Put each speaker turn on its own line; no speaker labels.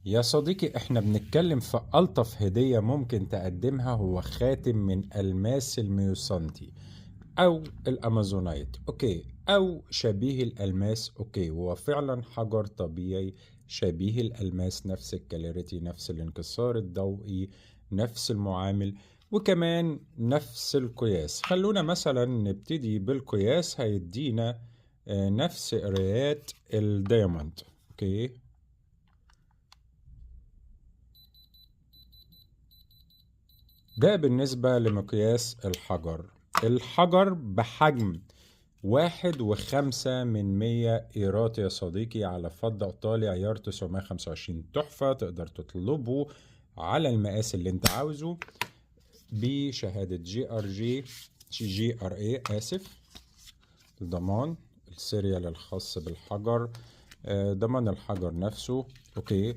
يا صديقي، احنا بنتكلم في ألطف هدية ممكن تقدمها، هو خاتم من ألماس الميوسانتي أو الأمازونايت، أوكي، أو شبيه الألماس، أوكي. هو فعلا حجر طبيعي شبيه الألماس، نفس الكاليريتي، نفس الانكسار الضوئي، نفس المعامل، وكمان نفس القياس. خلونا مثلا نبتدي بالقياس، هيدينا نفس قرايات الدايموند، أوكي. ده بالنسبة لمقياس الحجر. الحجر بحجم 1.5 إيرات يا صديقي، على فضة إيطالي عيار 925، تحفة. تقدر تطلبه على المقاس اللي انت عاوزه بشهادة جي ار اي، آسف، الضمان، السيريال الخاص بالحجر، ضمان الحجر نفسه، اوكي.